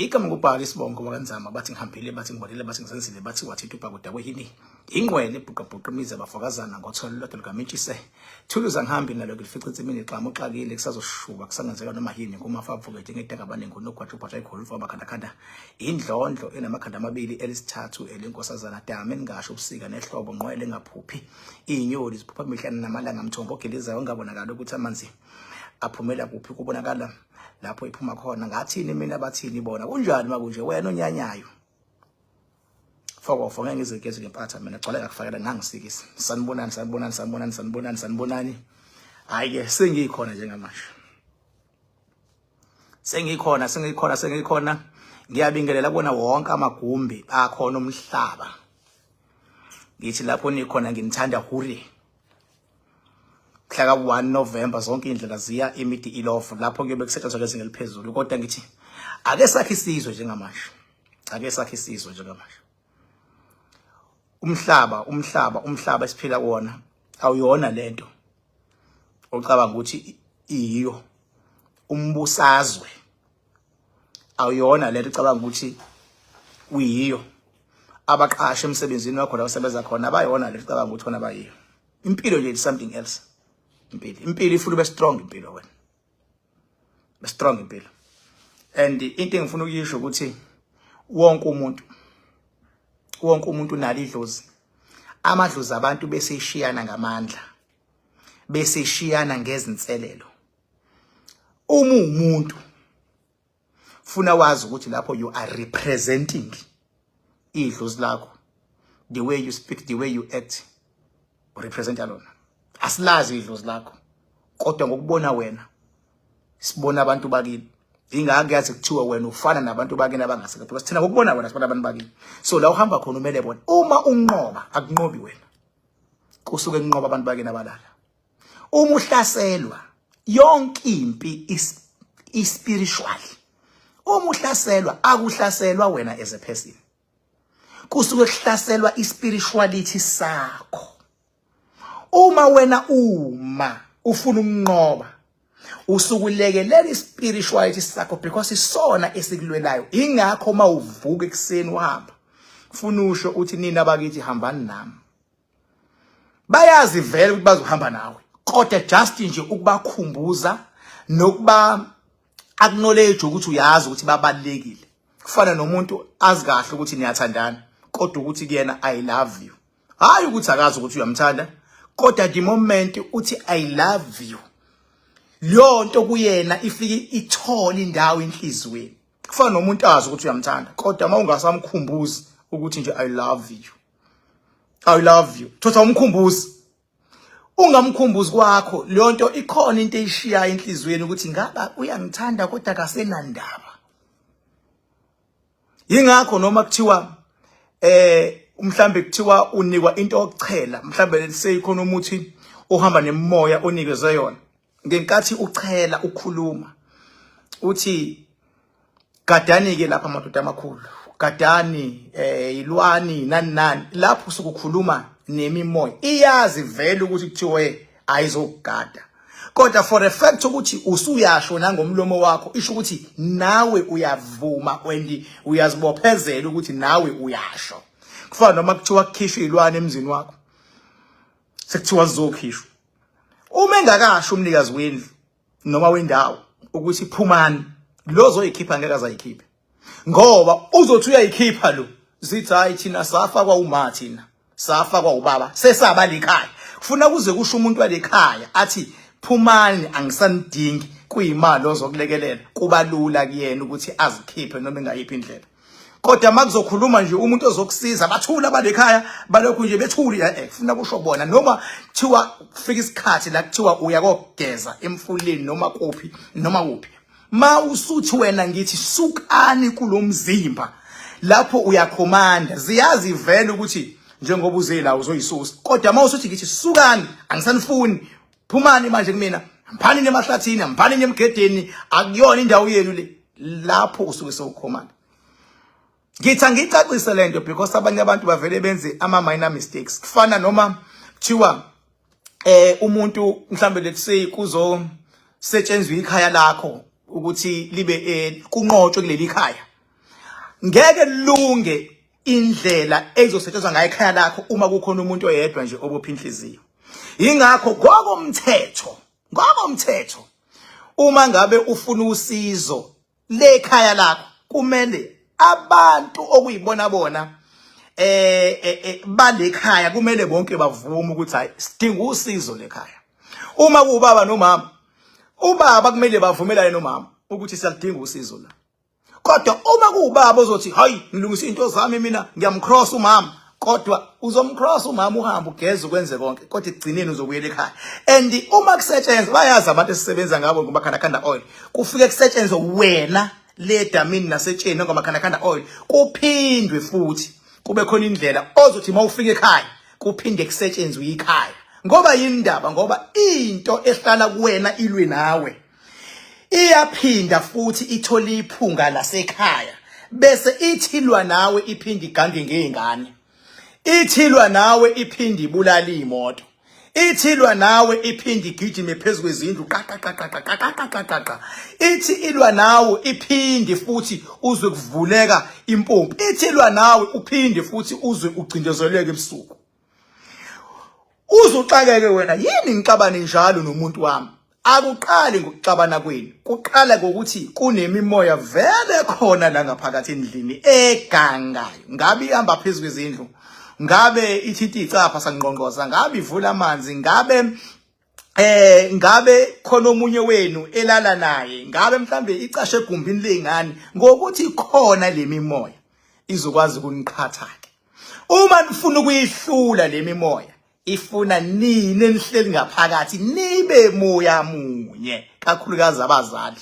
Igama ngubhala isibongo bakanzama bathi ngihambile bathi ngibonile bathi ngisenzile bathi wathi upha kodwa kwehini ingwele ibhuqabhuqimiza bafakazana ngotholo lodwa lukaMitshise thuluza ngihambi nalo kulifica insimini xama uxakile kusazoshuba kusangenzeka noma yini kumafavuke njengedaka abaningi nogwaqa ubhatha ikhulu amakhanda khanda indlondlo enamakhanda amabili elisithathu elenkosazana dame ngisho ubusika nehlobo ngqwele ngaphuphi inyoni ziphupha mihlana namalanga mthombo ogelizayo ngabonakala ukuthi amanzi aphumela kuphi kubonakala lapho iphuma khona ngathini mina bathini bona kunjani makunje wena onyanyayo foko ngeke ngizigeze ngempatha mina gcwala ngakufakela nangisikisi sanibonani hayi ke sengikhona njengamanje sengikhona ngiyabingelela kubona wonke amagumbi akhona umhlaba ngithi lapho nikhona nginithanda huri mhla ka 1 November zonke indlela ziya imidi ilofu lapho kuyobe kusetshenzwa ngezinga eliphezulu kodwa ngithi ake sakhe isizwe njengamanje umhlaba esiphila wona awuyona lento ocabanga ukuthi iyo umbusazwe awuyona lento ocabanga ukuthi uyiyo abaqashe emsebenzini wakho la usebenza khona abayona lento ocabanga ukuthi khona bayiyo impilo nje is something else impilo ifuna ube strong impilo wena be strong impilo and into engifuna ukuyisho ukuthi wonke umuntu unalo idlozi amadlozi abantu beseshiyana ngamandla beseshiyana ngezinselelo umuntu funa wazi ukuthi lapho you are representing idlozi lakho the way you speak the way you act represent alona asilazi idlozi lakho kodwa ngokubona wena sibona abantu bakini ingake yazi kuthiwa wena ufana nabantu bakini abangasekho because thina ngokubona wena sibona abantu bakini so la uhamba khona umele bona uma unqoba akunqobi wena kusuke kunqoba abantu bakini abalala uma uhlaselwa yonke impi spiritual uma uhlaselwa akuhlaselwa wena as a person kusuke kuhlaselwa spirituality sakho uma wena ufuna ukunqoba usukulekelela spirituality sakho because isona esikulwelayo ingakho mawuvuka ekseni uhamba ufuna usho uthi nina bakithi hambani nami bayazi vele ukuthi bazohamba nawe kodwa just nje ukubakhumbuza nokuba acknowledge ukuthi uyazi ukuthi babalekile kufana nomuntu azi kahle ukuthi niyathandana kodwa ukuthi kuyena I love you hayi ukuthi akazi ukuthi uyamthanda kodwa the moment uthi I love you lonto kuyena ifike ithola indawo enhlizweni kufana nomuntu azi ukuthi uyamthanda kodwa mawungasamkhumbuzi ukuthi nje I love you thola umkhumbuzi ungamkhumbuzi kwakho lonto ikhona into eyishiya enhlizweni ukuthi ngaba uyangithanda kodwa akasenandaba ingakho noma kuthiwa mhlambe kuthiwa unikwa into yokuchela mhlambe seyikhona umuthi uhamba nemoya onikezwe yona ngenkathi uchela ukhuluma uthi gadani ke lapha amadoda amakhulu gadani ilwani nani lapho usukukhuluma nemimoya iyazi vele ukuthi kuthiwe ayizogada kodwa for a fact ukuthi usuyasho nangomlomo wakho isho ukuthi nawe uyavuma and uyazibophezela ukuthi nawe uyasho kufana noma kuthiwa kukhishwe ilwane emzini wakho sekuthiwa zizokhishwa uma engakasho umnikazi wendlu noma wendawo ukuthi phumani lozo ikhipha ngeke azayikhipha ngoba uzothi uyayikhipha lo zithi hayi thina safa kwa uma thina safa kwa ubaba sesaba likhaya kufuna kuze kusho umuntu walekhaya athi phumani angisanidingi kuyimali ozokulekelela kuba lula kuyena ukuthi azikhiphe noma engayiphi indlela kodwa makuzokhuluma nje umuntu ozokusiza bathula balekhaya balokhu nje bethuli kufuna kusho bona noma kuthiwa kufika isikhathi la kuthiwa uya kokugeza emfuleni noma kuphi ma usuthi wena ngithi sukani kulomzimba lapho uyakhomanda ziyazi vele ukuthi njengoba uzela uzoyisusa kodwa ma usuthi ngithi sukani angisanifuni phumani manje kumina mphani nemahlathini mphani nemgedeni akuyona indawo yenu le lapho usuke sewukhomanda ngithi ngicacise lento because abanye abantu bavele benze ama minor mistakes kufana noma kuthiwa umuntu mhlambe let's say kuzo setshenzwe ikhaya lakho ukuthi libe kunqotshwe kuleli khaya ngeke lunge indlela ezosetshenzwa ngayo ekhaya lakho uma kukhona umuntu oyedwa nje obopha inhliziyo. Ingakho ngokomthetho uma ngabe ufuna usizo lekhaya lakho kumele abantu okuyibona bona balekhaya kumele bonke bavume ukuthi hayi sidinga usizo lekhaya. Uma kuubaba nomama, ubaba kumele bavumelane nomama ukuthi siyadinga usizo la. Kodwa uma kuubaba ozothi hayi ngilungisa into zami mina ngiyamcross umama, kodwa uzomcross umama uhamba ugeze ukwenze konke kodwa egcineni uzobuyela ekhaya. And uma kusetshenzwa bayazi abantu esisebenza ngabo ngomakhanda oil, kufike kusetshenzwe wena le damini nasetsheni ngomakhanda oil, kuphindwe futhi kube khona indlela ozothi mawufika ekhaya kuphinde kusetshenzwe ikhaya. Ngoba yindaba, ngoba into ehlala kuwena ilwe nawe iyaphinda futhi ithole iphunga lasekhaya, bese ithilwa nawe iphinde igange ngezingane, ithilwa nawe iphinde ibulala imoto, ithilwa nawe iphinde igijime phezulu kwezindlu qaqa, ithi ilwa nawe iphinde futhi uzwe kuvuleka impompi, ithilwa nawe uphinde futhi uzwe ucindezeleke ebusuku. Uzuxakeke wena yini ngixabane njalo nomuntu wami? Akuqali ngokuxabana kwenu, kuqala ngokuthi kunemimoya vele khona la ngaphakathi endlini egangayo. Ngabe ihamba phezulu kwezindlu, ngabe ithinta icapha sangqongqoza, ngabe ivula amanzi, ngabe khona omunye wenu elala naye, ngabe mhlambe icashe egumbini lengane, ngokuthi khona lemimoya izokwazi ukuniqhatha ke. Uma nifuna ukuyihlula lemimoya, ifuna nini enihleli ngaphakathi nibe moya munye, kakhulukazi abazali.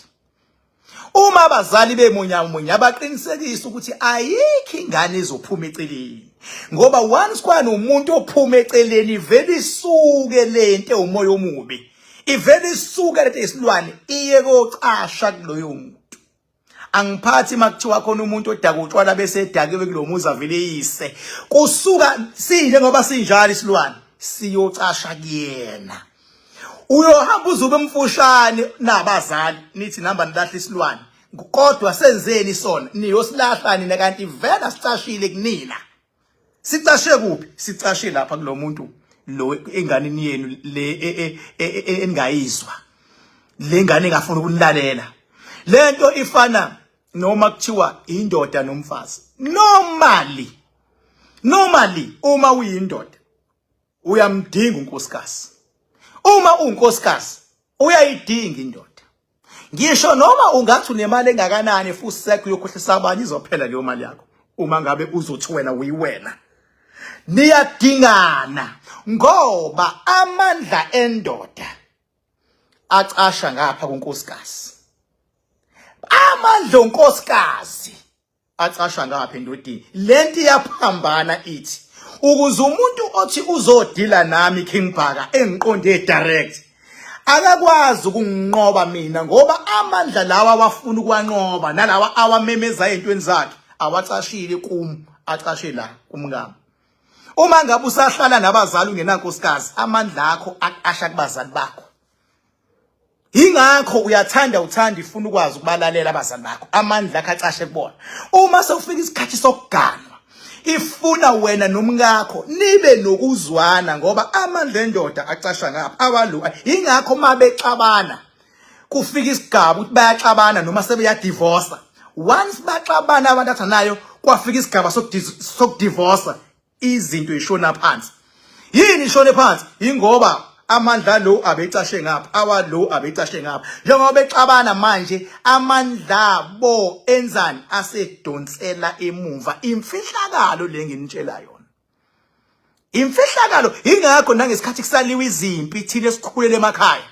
Uma abazali bemoya munye abaqinisekisa ukuthi ayikho ingane ezophuma eceleni, ngoba once kwana umuntu ophuma eceleni vele isuke lento umoya omubi, ivele isuke lento esilwane iye kocasha kuloyo muntu. Angiphathi makuthiwa khona umuntu odaka utshwala bese edakiwe kulomuzi avele yise, kusuka sinje ngoba sinjalo isilwane siyocasha kuyena. Uyohamba uzube mfushane nabazali nithi namba nilahle isilwane, kodwa senzeni sona niyosilahla nina kanti vela sicashile kunina. Sicashe kuphi? Sicashe lapha kulomuntu lo enganeni yenu le engayizwa, le ngane engafuna ukunilalela. Lento ifana noma kuthiwa indoda nomfazi. Normally uma uyindoda uyamdinga unkosikazi. Uma unkosikazi uyayidinga indoda. Ngisho noma ungathi unemali engakanani futhi sekho yokhohlisa abanye izophela leyo mali yakho. Uma ngabe uzothi wena uyiwena, niyadingana ngoba amandla endoda acasha ngapha kunkosikazi. Amandla onkosikazi acasha ngapha endodeni. Lento iyaphambana ithi ukuze umuntu othi uzodila nami King Bhaka engiqonde direct akakwazi ukunqoba mina, ngoba amandla lawa awafuna ukwanqoba nalawa awamemeza ezintweni zakhe awacashile kum, acashe la kumngamo. Uma ngabe usahlala nabazali ungenankosikazi, amandla akho aqasha kubazali bakho. Ingakho uthanda ifuna ukwazi ukubalalela abazali bakho, amandla akho acashe kubona. Uma sewufika isikhathi sokuganwa, ifuna wena nomngakho nibe nokuzwana, ngoba amandla endoda acasha ngapha awalu. Ingakho mabexabana kufika isigaba ukuthi bayaxabana noma sebeyadivorce. Once baxabana abantu athanayo kwafika isigaba sokudivorce, izinto ishona phansi. Yini ishone phansi? Ingoba amandla lo abecashe ngapha, awalo abecashe ngapha. Njengoba bexabana manje amandla bo enzani asedonsela emuva. Imfihlakalo lenginitshela yona, imfihlakalo. Ingakho nangesikhathi kusaliwa izimpi thina esikhulele emakhaya,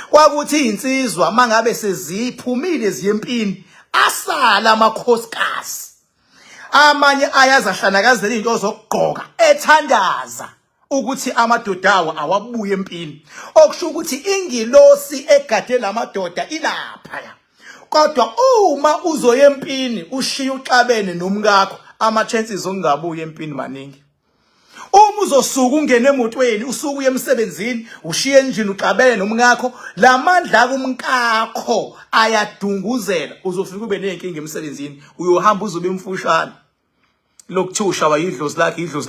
kwakuthi insizwa mangabe seziphumile ziyempini, asala amakhosikazi. Amanye ayazahlanakazela into zokugqoka ethandaza ukuthi amadoda awo awabuye empini, okusho ukuthi ingilosi egade lamadoda ilapha ya. Kodwa uma uzoya empini ushiya uxabene nomngakho, ama chances ongabuye empini maningi. Uma uzosuka ungena emotweni usuku uye emsebenzini ushiye endlini uqabele nomngakho lamandla akumkakho ayadunguzela uzofika ube nenkinga emsebenzini uyohamba uzobe emfushana lokuthiwa ushawa idlozi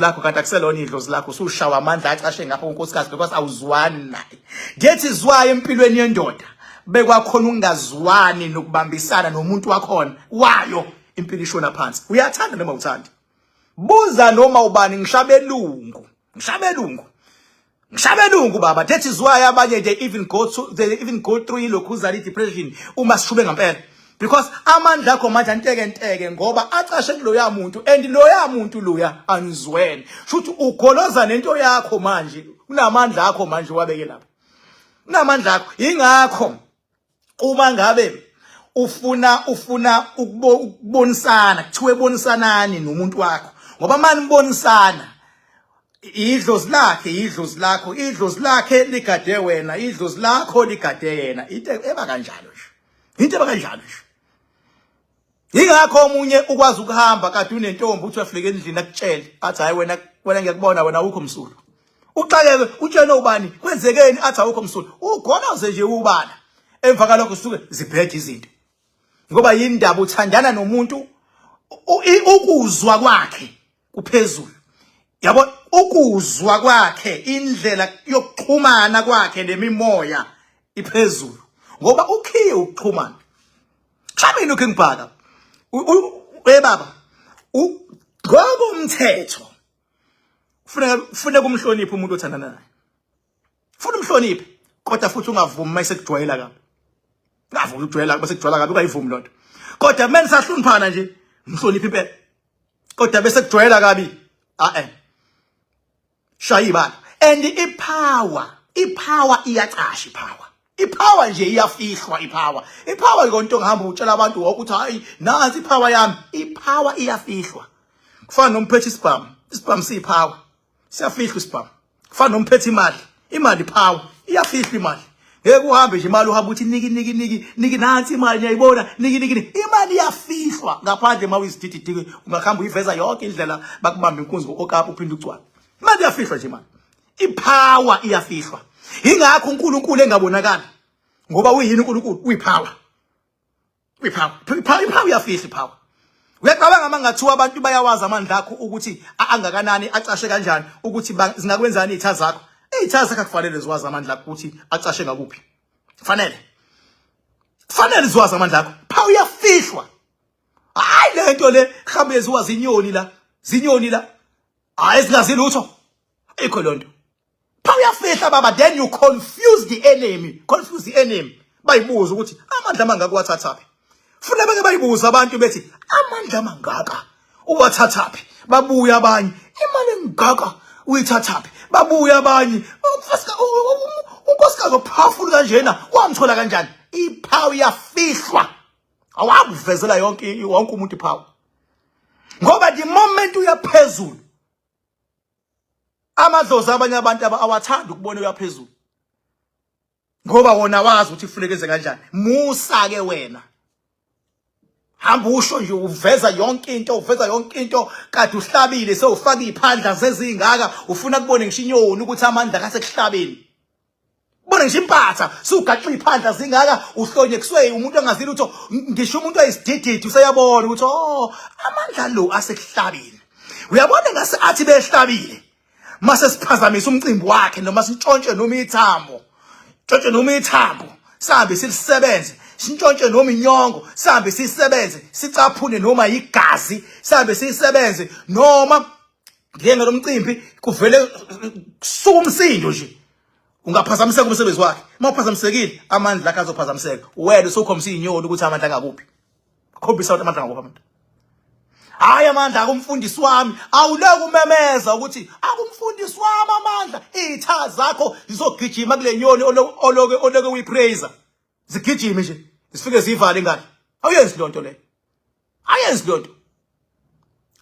lakho kanti akuselona idlozi lakho usushawa amandla acashe ngapha unkosikazi because awuzwani naye. That is why empilweni yendoda bekwakhona ungazwani nokubambisana nomuntu wakhona wayo impilo ishona phansi. Uyathanda noma uthandi? Buza noma ubani ngishabelungu baba. That is why abanye they even go through lokuzali depression uma sishube ngempela, because amandla akho manje anteke ngoba acashe kuloya muntu and loya muntu loya anizweni. Futhi ugoloza nento yakho manje, unamandla akho manje wabeke lapha. Unamandla akho. Ingakho uma ngabe ufuna ukubonisana, kuthiwe bonisanani nomuntu wakho. Ngoba manje nibonisana idlozi lakhe ligade wena, idlozi lakho ligade yena. Into eba kanjalo nje. Ingakho omunye ukwazi ukuhamba kade unentombi uthi wafika endlini akutshele athi hayi wena ngiyakubona wena awukho msulu. Uxakeke utshene ubani kwenzekeni athi awukho msulu. Ugonoze nje ubala. Emva kalokho usuke zibhede izinto. Ngoba yindaba uthandana nomuntu ukuzwa kwakhe kuphezulu. Yabo ukuzwa kwakhe indlela yokuxhumana kwakhe nemimoya iphezulu. Ngoba ukhiye ukuxhumana. Chamini ukengibhaka. Baba. Ngoba umthetho. Ufuna kumhlonipha umuntu othandana naye. Ufuna umhloniphe kodwa futhi ungavumi mayisekujwayela kabi. Ngavuma ukujwayela bese kujwayela kabi ukayivumi lonto. Kodwa mina sahloniphana nje umhloniphi impela. Kodwa bese kujwayela kabi. Shaya ibala. And ipower iyacasha ipower. Ipower nje iyafihlwa ipower. Ipower ikonto ngihamba utshela abantu ukuthi hayi nansi ipower yami. Ipower iyafihlwa. Kufana nomphethe isibhamu. Isibhamu siyipower. Siyafihlwa isibhamu. Kufana nomphethe imali power. Iyafihlwa imali. Ngeke uhambe nje imali uhamba uthi niki nansi imali ngiyayibona niki imali iyafihlwa ngaphandle mawizidididike ungakhamba uyiveza yonke indlela bakubamba inkunzi okapha uphinde ucwala. Imali iyafihlwa nje manje. Ipower iyafihlwa. Ingakho uNkulunkulu engabonakala ngoba uyini uNkulunkulu uyipower. Ipower iyafihla ipower. Uyacabanga mangathiwa abantu bayawazi amandla akho ukuthi angakanani acashe kanjani ukuthi zingakwenzani izitha zakho. Izitha zakho kufanele ziwazi amandla akho ukuthi acashe ngakuphi. Kufanele ziwazi amandla akho. Power iyafihlwa. Hayi lento le mhlawumbe ziwazi zinyoni la. Hayi singazi lutho. Ayikho lonto. Power iyafihla baba, then you confuse the enemy. Bayibuza ukuthi amandla amangaka uwathathaphi. Funa beke bayibuza abantu bethi amandla amangaka uwathathaphi. Babuya abanye imali engaka uyithathaphi. Babuya abanye unkosikazi powerful kanjena wamthola kanjani. Ipower iyafihlwa. Awakuvezela wonke umuntu ipower. Ngoba the moment uyaphezulu amadlozi abanye abantu awathanda ukubona uyaphezulu. Ngoba wona wazi ukuthi kufunekeze kanjani. Musa ke wena. Hamba usho nje uveza yonke into kade uhlabile sewufaka iziphandla zezingaka ufuna kubone ngisho inyoni ukuthi amandla kasekuhlabeni. Ubone ngisho impatha sugaxa iziphandla zingaka uhlonye kuswe umuntu angazili utho ngisho umuntu ayisidididi useyabona ukuthi amandla lo asekuhlabeni. Uyabona ngase athi behlabile. Mase siphazamisa umcimbi wakhe noma sintshontshe noma ithambo. Ntshontshe noma ithambo sabe silisebenze. Sintshontshe noma inyongo sabe sisebenze. Sicaphune noma igazi sabe sisebenze. Noma ngeke lomcimbi kuvele sukumsindo nje. Ungaphazamiseka umsebenzi wakhe. Mawuphazamisekile amandla akhe azophazamiseka. Wena usukhombisa inyoni ukuthi amandla angakuphi. Khombisa ukuthi amandla angakuphi amandla. Hayi amandla akumfundisi wami awuleke umemeza ukuthi akumfundisi wami amandla izitha zakho zizogijima kule nyoni oloke uyipraise zigijime nje zifike zivale ngani awuyenzi lonto le ayenzi lonto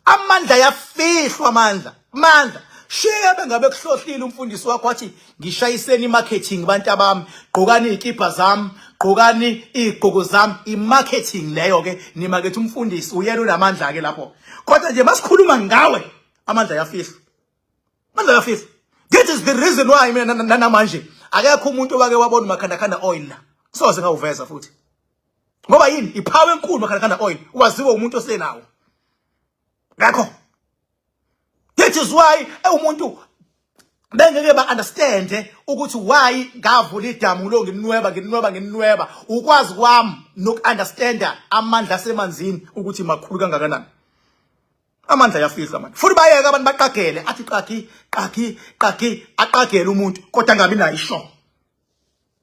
amandla yafihlwa amandla shebe ngabe kuhlohlile umfundisi wakho wathi ngishayiseni marketing bantu abami gqokani izikipa zami gqokani igqoko zami imarketing leyo ke ni market umfundisi uyena unamandla ke lapho kodwa nje masikhuluma ngawe amandla yafihlwa Amandla ayafihla. That is the reason why mina namanje akekho umuntu obake wabona makhanda oil la. Soze ngawuveza futhi. Ngoba yini? Ipower enkulu makhanda oil. Waziwa umuntu osenawo. Ngakho. That is why umuntu bengeke ba understand ukuthi why ngavula idamu lo nginweba ukwazi kwami nokunderstanda amandla asemanzini ukuthi makhulu kangakanani. Amandla ayafihla manje. Futhi bayeka abantu baqagele athi qaqi aqagele umuntu kodwa ngabi nayo isho.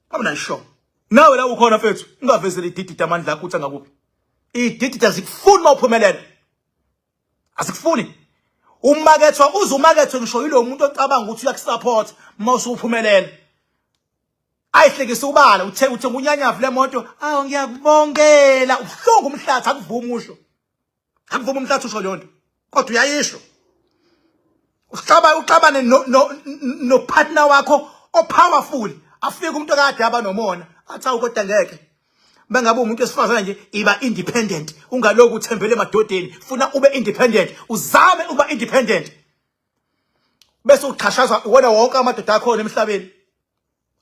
Ngabi nayo isho. Nawe la ukhona mfethu ungavezele ididida amandla akho uthi ngakuphi. Ididida zikufuni mawuphumelela. Asikufuni. Umakethwa uzumakethwe ngisho yilo umuntu ocabanga ukuthi uyakusupport mawusuphumelela. Ayihlekisa ubala uthe unyanyavu lemoto awu ngiyakubongela uhlungu umhlathi akuvuma usho. Akuvuma umhlathi usho lonto. Kodwa uyayisho. Uxabane no partner wakho o powerful. Afika umuntu okade aba nomona athi awukodwa ngeke. Bengabe umuntu esifazana nje iba independent. Ungaloku uthembele emadodeni. Funa ube independent. Uzame uba independent. Bese uqhashaza wena wonke amadoda akho emhlabeni.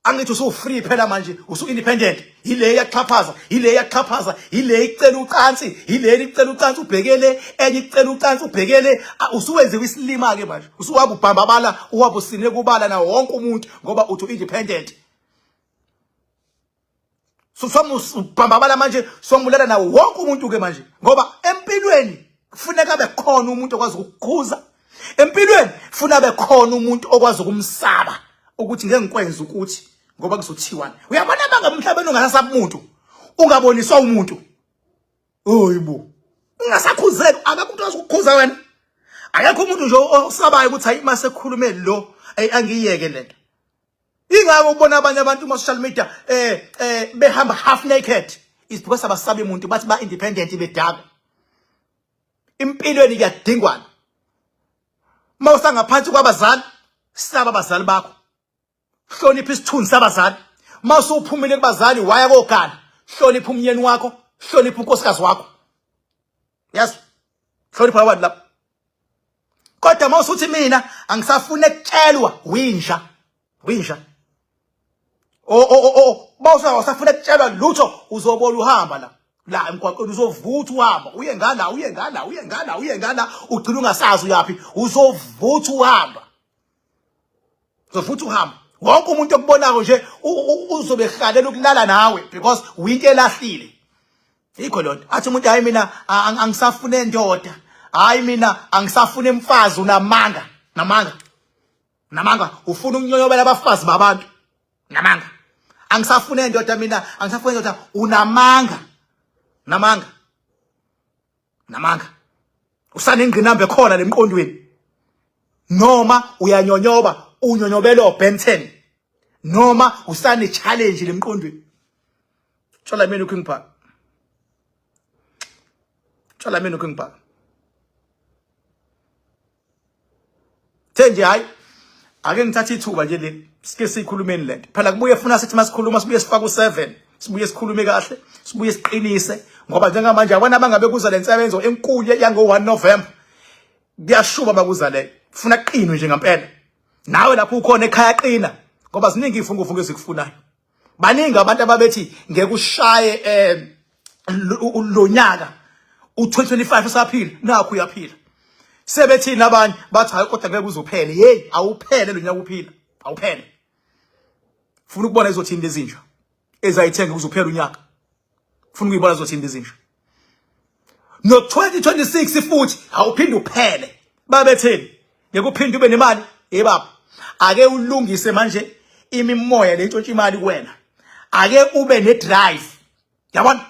Angithi usu free phela manje, usu independent. Ile iyaxhaphaza, ile iyaxhaphaza, ile icela ucansi, ile icela ucansi ubhekele, enye icela ucansi ubhekele, usuwenziwe isilima ke manje. Usuwaba ubhambabala, uwaba usine kubala na wonke umuntu ngoba uthi independent. Ubhambabala manje somulala na wonke umuntu ke manje ngoba empilweni kufuneka abe khona umuntu okwazi ukukhuza. Empilweni kufuneka abe khona umuntu okwazi ukumsaba ukuthi ngeke ngikwenze ukuthi ngoba kuzothiwana. Uyabona banga emhlabeni ungasasabi umuntu, ungaboniswa umuntu. Oyibo. Ungasakhuzeka, akakho umuntu ozokukhuza wena. Akekho umuntu nje osabayo ukuthi hayi mase khulume lo, angiyeke lento. Ingako ubona abanye abantu kuma social media behamba half naked is because abasabi umuntu bathi ba independent bedaba. Impilweni kuyadingwana. Mawusanga phansi kwabazali, saba abazali bakho. Hlonipha isithunzi sabazali. Mawusuphumile kubazali waya kokana. Hlonipha umyeni wakho, hlonipha unkosikazi wakho. Yes. Hlonipha abantu lapha. Kodwa mawusuthi mina angisafune ukutshelwa winja. Winja. Mawusafuna ukutshelwa lutho uzobola uhamba la emgwaqweni uzovutha uhamba uye ngala ugcina ungasazi uyapi uzovutha uhamba. Uzovutha uhamba. Wonke umuntu okubonako nje uzobe ehalela ukulala nawe because uyinto elahlile. Yikho lonto. Athi umuntu hayi mina angisafune ndoda. Hayi mina angisafune umfazi unamanga. Namanga ufuna ukunyonyobela abafazi babantu. Namanga. Angisafune ndoda mina, angisafune ndoda unamanga. Namanga. Usane ingqinambe khona lemqondweni. Noma uyanyonyoba, unyonyobela oBenten. Noma usane challenge lemqondweni. Thola mina ukungipha. Thenje hayi ake ngithatha ithuba nje le sike sikhulumeni lento. Phela kubuye ufuna sithi masikhuluma sibuye sifaka u7, sibuye sikhulume kahle, sibuye siqinise ngoba njengamanje abana abangabe kuza lensebenzo enkulu yango 1 November. Kuyashuba bakuza le. Ufuna qinwe nje ngempela. Nawe lapho ukhona ekhaya qina ngoba ziningi ifungufungu ezikufunayo. Baningi abantu ababethi ngeke ushaye lo nyaka u2025 usaphila nakho uyaphila. Sebethina abanye bathi hayi kodwa ngeke uzophele. Hey, awuphele lo nyaka uphila. Awuphele. Ufuna ukubona izothinda ezinja. Ezayithenga uzophela unyaka. Ufuna ukuyibona izothinda ezinja. No 2026 futhi awuphinde uphele. Babetheni ngeke uphinde ube nemali. Hey baba, ake ulungise manje imimoya lentshontsha imali kuwena. Ake ube ne drive. Yabona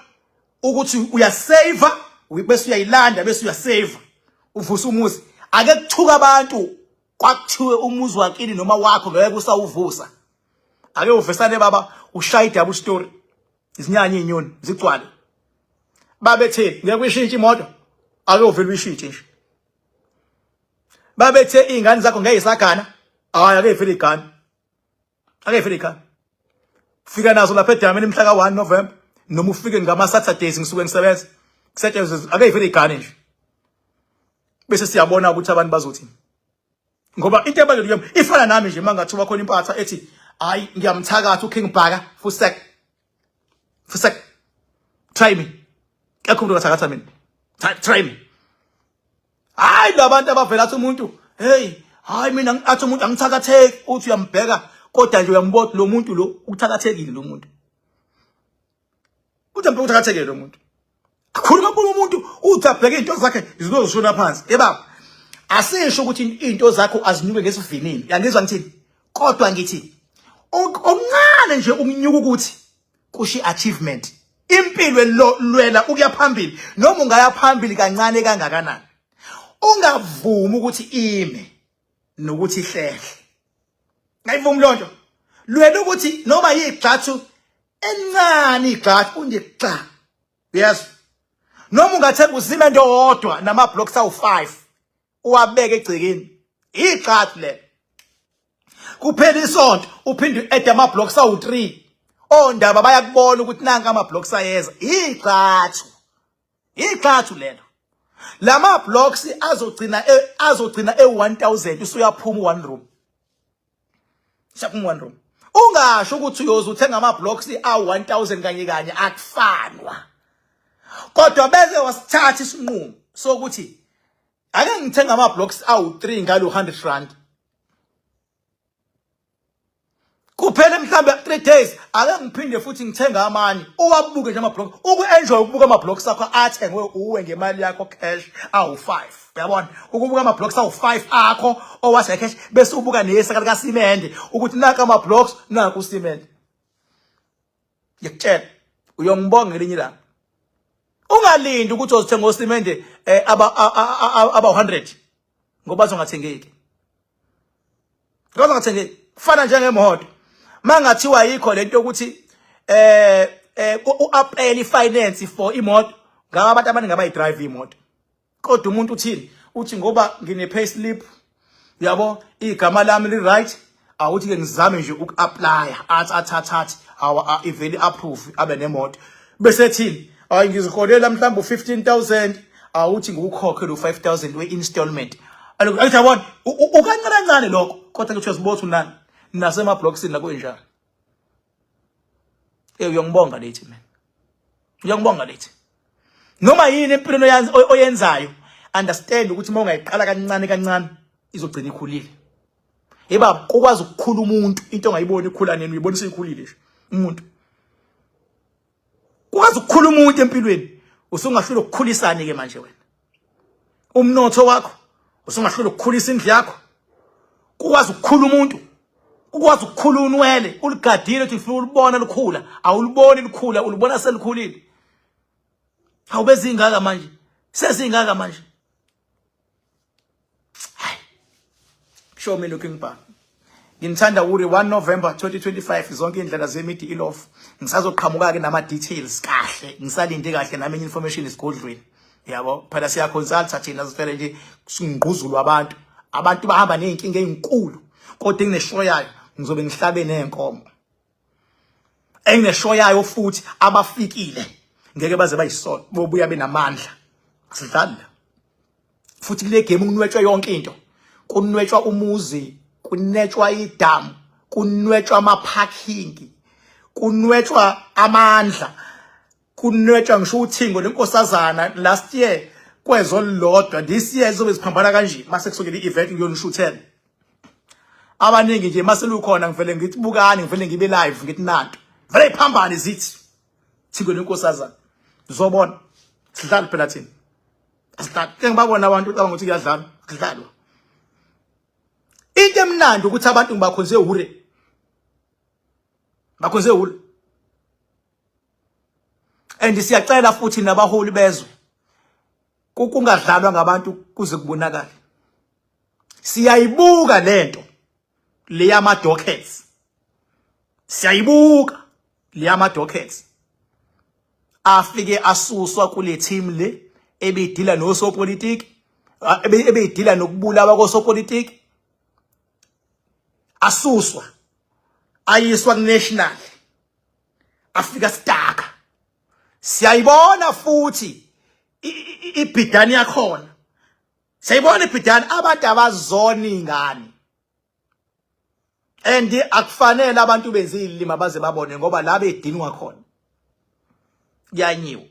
ukuthi uyasave, bese uyayilanda bese uyasave. Uvusa umuzi. Ake kuthuka abantu kwakuthiwe umuzi wakini noma wakho ngeke usawuvusa. Ake uvesane baba ushaya double story. Izinyanya inyoni zigcwale. Babetheni ngeke uyishintshe imoto. Ake uvele uyishintshe nje. Babethe ingane zakho ngeyisagana. Hayi ake ivele igana. Ake ivele igana. Fika nazo lapha edameni mhla ka1 November noma ufike ngama Saturdays ngisuke ngisebenza. Kusetshenzwe ake ivele igane nje. Bese siyabona ukuthi abantu bazothini. ngoba into ebalulekile ifana nami nje mangathuba khona impatha ethi hayi ngiyamthakatha uKing Bhaka Fusek try me akho umuntu akathakatha mina try me hayi labantu abavela athi umuntu hey hayi mina athi umuntu angithakatheki uthi uyambheka kodwa nje uyambona lo muntu lo ukuthakathekile lo muntu uthi uthakathekile lo muntu akhuluma kulo umuntu uthi abheke into zakhe zizoshona phansi yebaba asisho ukuthi into zakho azinyuke ngesivinini yangizwa ngithini kodwa ngithi okuncane nje ukunyuka ukuthi kushi achievement impilo lwela ukuya phambili noma ungaya phambili kancane kangakanani ungavumi ukuthi ime nokuthi ihlehle ngayivumi lonto lwela ukuthi noma yigxathu encane igxathu unjegxa yes noma ungathenga uzime into odwa nama blocks awu5 uwabeke egcikeni igxathu le kuphela isonto uphinde uadd ama blocks awu3 ondaba bayakubona ukuthi nanka ama blocks ayeza igxathu lelo lama blocks azogcina e1000 usuyaphuma one room shaphuma one room ungasho ukuthi uyoze uthenga ama blocks a1000 kanye akufanwa kodwa bese wasithatha isinqumo sokuthi ake ngithenga ama blocks awu3 ngalo 100 rand kuphela mhlambe 3 days ake ngiphinde futhi ngithenga amanye uwabuke nje ama blocks enjoy ukubuka ama blocks akho athengwe uwe ngemali yakho cash awu5 uyabona ukubuka ama blocks awu5 akho owase cash bese ubuka nesaka lika Simende ukuthi naka ama blocks naka uSimende ngiyakutshela uyongibonga ngelinye la ungalindi ukuthi uzothenga uSimende aba 100 ngoba uzongathengeki kufana njengemoto mangathiwa yikho lento ukuthi uapply finance for imoto ngaba abantu abaningi abayidrive imoto kodwa umuntu uthini uthi ngoba ngine payslip yabo igama lami li right awuthi ke ngizame nje ukuapply athathathi iveli approve abe nemoto bese thini hayi ngiziholela mhlawumbe u15000 awuthi ngikukhokhe lo 5000 we-installment ayithi yabona ukancane lokho kodwa ngithi uyazibotha unani nasema blocksini nakwenjani uyangibonga lethi mina uyangibonga lethi noma yini empilweni oyenzayo understand ukuthi uma ungayiqala kancane izogcina ikhulile yeba ukwazi ukukhula umuntu into ongayiboni ikhula nini uyibona seyikhulile nje umuntu ukwazi ukukhula umuntu empilweni usungahlula ukukhulisana ke manje wena umnotho wakho usungahlula ukukhulisa indlu yakho ukwazi ukukhula umuntu ukwazi ukukhula unwele uligadile uthi ufuna ulibona likhula awuliboni likhula ulibona selikhulile awubezingaka manje sesingaka manje show me looking back ngithanda uri 1 November 2025 zonke indlela zemidi ilof ngisazoqhamuka ke nama details kahle ngisalinde kahle nami information isigodlweni yabo phela siya consult thina sifele nje singquzulwa abantu bahamba nezinkinga ezinkulu kodwa ngineshow yayo ngizobe ngihlabe nenkomo engineshow yayo futhi abafikile ngeke baze bayisona bobuya benamandla sidlala futhi kule game kunwetshwa yonke into kunwetshwa umuzi kunwetshwa idamu kunwetshwa ama parking kunwetshwa amandla kunwetshwa ngisho uthingo lenkosazana last year kwezolodwa this year izobe siphambana kanje mase kusukela ievent ngiyonishuthela abaningi nje mase lukhona ngivele ngithi bukani ngivele ngibe live ngithi nanto vele iphambane zithi thingo lenkosazana uzobona sidlala phela thina asidlala ngibabona abantu ucabanga ukuthi kuyadlalwa kudlalwa into emnandi ukuthi abantu ngibakhonze hure and siyacela futhi nabaholi bezwe kungadlalwa ngabantu kuze kubonakala siyayibuka lento le yama dockets siyayibuka le yama dockets afike asuswa kule team le ebedila nosopolitiki ebedila nokubulawa kosopolitiki asuswa ayiswa national afika staka siyayibona futhi ibhidani yakhona siyayibona ibhidani abantu abazoni ingane and akufanele abantu benze ilima baze babone ngoba la bedinwa khona kuyanyiwa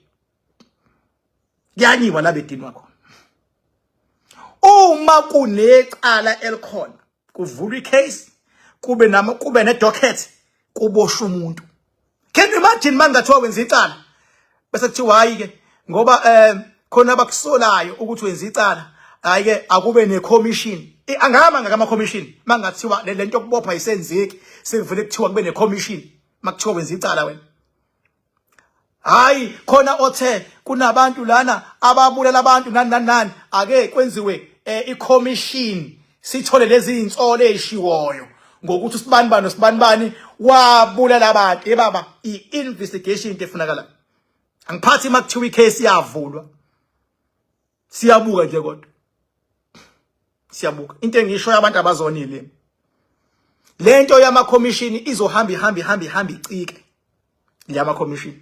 la bedinwa khona. Uma kunecala elikhona kuvulwa icase kube ne docket kuboshwa umuntu. Can you imagine mangathiwa wenza icala bese kuthiwa hayi ke ngoba khona abakusolayo ukuthi wenza icala hayi ke akube ne commission. Angama ngama commission mangathiwa lento yokubopha isenzeki sekuvele kuthiwa kube ne commission makuthiwa wenza icala wena. Hayi khona othe kunabantu lana ababulela abantu nani ake kwenziwe i-commission sithole lezi insolo ezishiwoyo ngokuthi usibani wabulala abantu. Baba i-investigation into efunakala. Angiphathi makuthiwa icase iyavulwa siyabuka nje kodwa siyabuka into engisho yabantu abazonile lento yama commission izohamba icike lama commission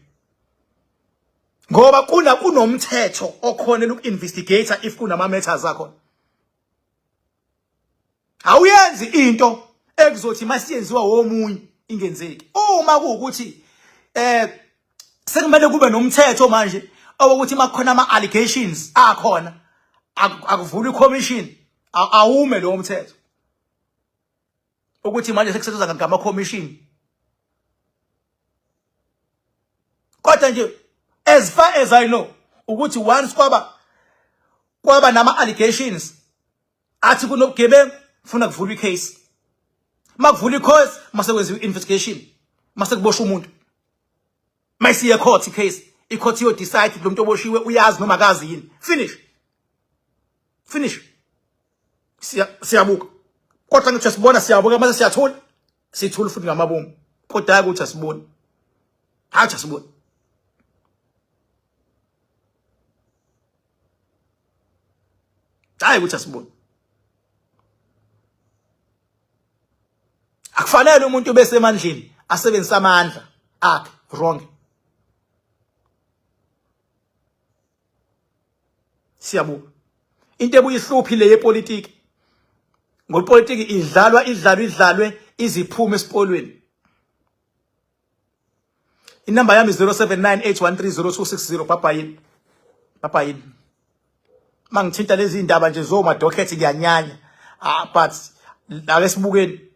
ngoba kunomthetho okhona uku-investigator if kunama matters akho. Awuyenzi into ekuzothi masiyenziwa womunye ingenzeki. Uma kuukuthi sekumele kube nomthetho manje owokuthi makukhona ama allegations akhona akuvula i-commission awume lo mthetho ukuthi manje sekusetshenzwa ngama commission. Kodwa nje as far as I know ukuthi once kwaba nama allegations athi kunobugebengu ufuna kuvula icase. Makuvula icase mase kwenziwa investigation mase kuboshwa umuntu. Mayisiye court icase icourt yo decide lo muntu oboshiwe uyazi noma akazi yini. Finish. Siyabuka. Kodwa ngithi sibona siyabuka mase siyathola sithula futhi ngamabomu. Kodwa hayi ukuthi asibone. Hayi asibone. Hayi ukuthi asibone. Akufanele umuntu bese emandleni asebenzisa amandla akhe wrong. Siyabuka. Into ebuyihluphi le yepolitiki. Ngopolitiki idlalwe iziphume esipolweni. Inamba yami 0798130260 papa yini. Mangithinta lezi indaba nje zoma docket kuyanyanya. But ake sibukeni